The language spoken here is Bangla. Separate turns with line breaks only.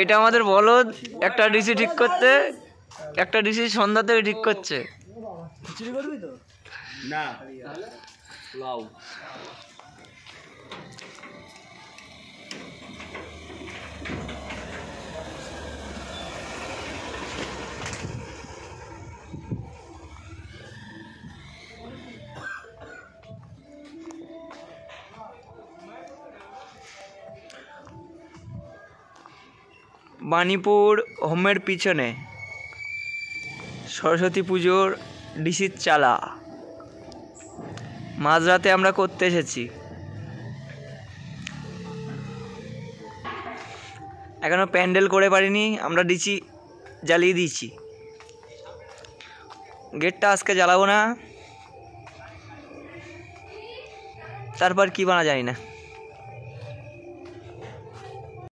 এটা আমাদের বলদ একটা ডিসি ঠিক করতে, একটা ডিসি সন্ধ্যা থেকে ঠিক করছে।
না লাউ
বাণীপুর হোমের পিছনে সরস্বতী পুজোর ডিসির চালা মাঝরাতে আমরা করতে এসেছি। এখনো প্যান্ডেল করে পারিনি, আমরা ডিসি জ্বালিয়ে দিয়েছি। গেটটা আজকে জ্বালাবো না, তারপর কি বানা জানি না।